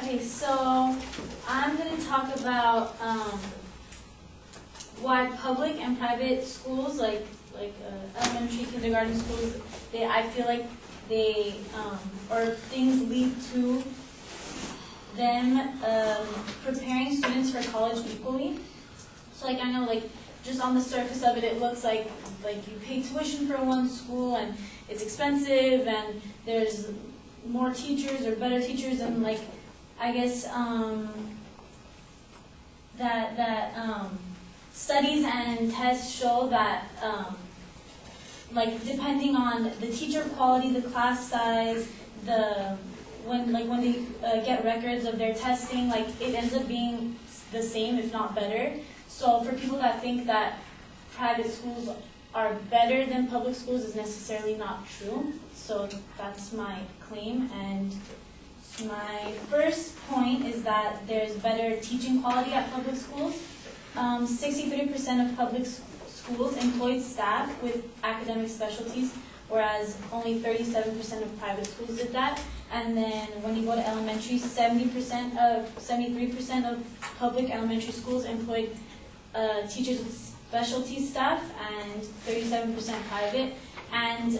Okay, so I'm going to talk about why public and private schools, like elementary, kindergarten schools, I feel like they or things lead to them preparing students for college equally. So I know just on the surface of it, it looks like you pay tuition for one school and it's expensive and there's more teachers or better teachers, and I guess that studies and tests show that depending on the teacher quality, the class size, when they get records of their testing, it ends up being the same, if not better. So for people that think that private schools are better than public schools is necessarily not true. So that's my claim. And my first point is that there's better teaching quality at public schools. 63% of public schools employed staff with academic specialties, whereas only 37% of private schools did that. And then when you go to elementary, 73% of public elementary schools employed teachers with specialty staff, and 37% private. And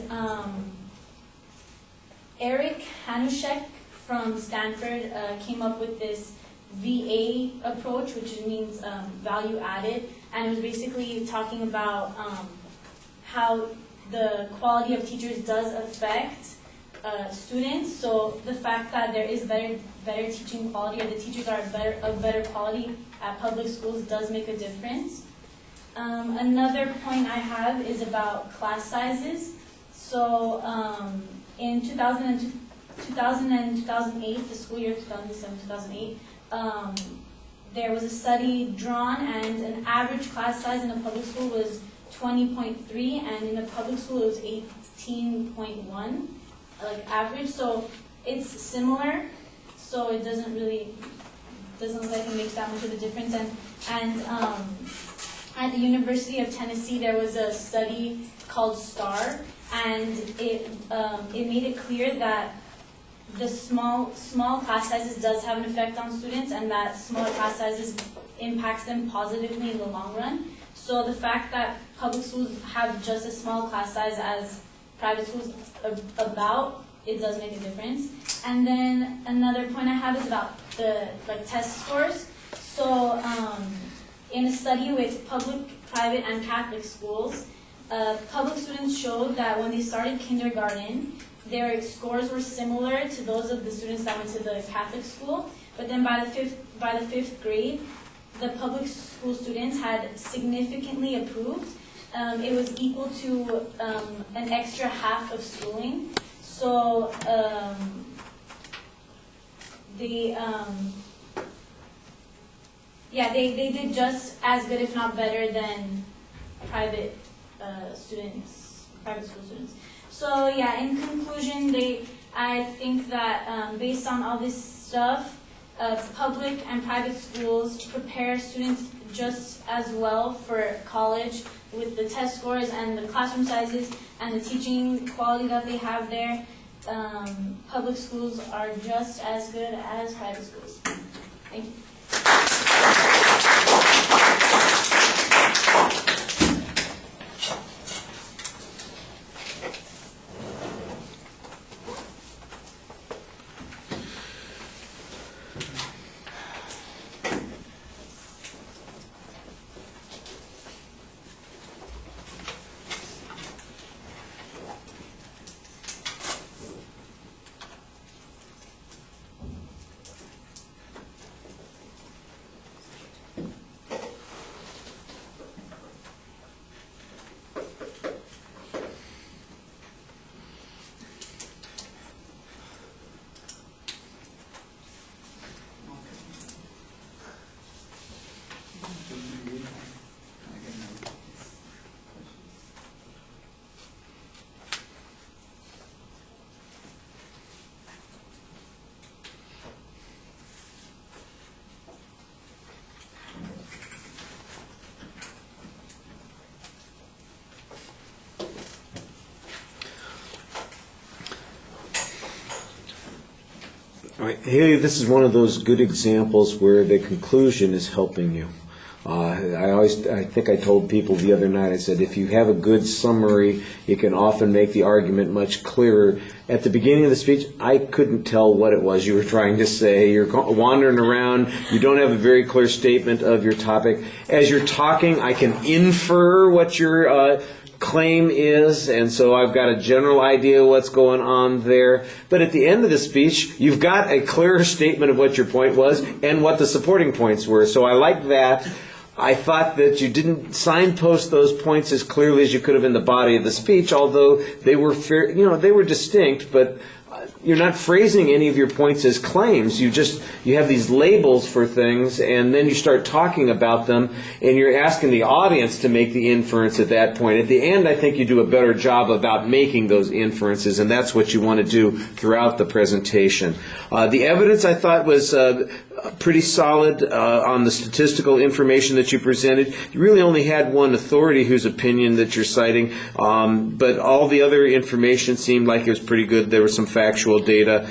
Eric Hanushek from Stanford came up with this VA approach, which means value added, and it was basically talking about how the quality of teachers does affect students. So the fact that there is better teaching quality, or the teachers are of better quality at public schools, does make a difference. Another point I have is about class sizes. So in 2008, the school year 2007-2008, there was a study drawn, and an average class size in a public school was 20.3, and in a public school it was 18.1, average. So it's similar. So it doesn't look like it makes that much of a difference. And at the University of Tennessee, there was a study called STAR, and it made it clear that the small class sizes does have an effect on students, and that smaller class sizes impacts them positively in the long run. So the fact that public schools have just as small class size as private schools, it does make a difference. And then another point I have is about the test scores. So in a study with public, private, and Catholic schools, public students showed that when they started kindergarten, their scores were similar to those of the students that went to the Catholic school. But then by the fifth grade, the public school students had significantly improved. It was equal to an extra half of schooling. So they did just as good, if not better, than private school students. So yeah, in conclusion, I think that based on all this stuff, public and private schools prepare students just as well for college with the test scores and the classroom sizes and the teaching quality that they have there. Public schools are just as good as private schools. Thank you. All right, Haley, this is one of those good examples where the conclusion is helping you. I think I told people the other night, I said, if you have a good summary, you can often make the argument much clearer. At the beginning of the speech, I couldn't tell what it was you were trying to say. You're wandering around. You don't have a very clear statement of your topic. As you're talking, I can infer what your claim is, and so I've got a general idea of what's going on there. But at the end of the speech, you've got a clearer statement of what your point was and what the supporting points were. So I like that. I thought that you didn't signpost those points as clearly as you could have in the body of the speech, although they were fair, they were distinct, but you're not phrasing any of your points as claims. You have these labels for things, and then you start talking about them, and you're asking the audience to make the inference at that point. At the end, I think you do a better job about making those inferences, and that's what you want to do throughout the presentation. The evidence, I thought, was pretty solid on the statistical information that you presented. You really only had one authority whose opinion that you're citing, but all the other information seemed like it was pretty good. There was some factual data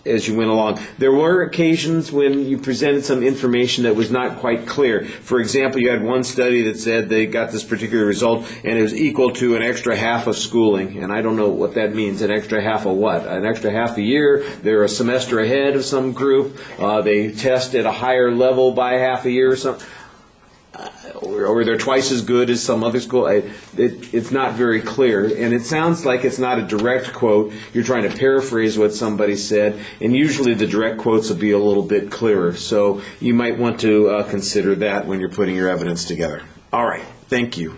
as you went along. There were occasions when you presented some information that was not quite clear. For example, you had one study that said they got this particular result and it was equal to an extra half of schooling. And I don't know what that means. An extra half of what? An extra half a year? They're a semester ahead of some group. They test at a higher level by half a year or something. Or they're twice as good as some other school. It's not very clear, and it sounds like it's not a direct quote. You're trying to paraphrase what somebody said, and usually the direct quotes will be a little bit clearer. So you might want to consider that when you're putting your evidence together. All right, thank you.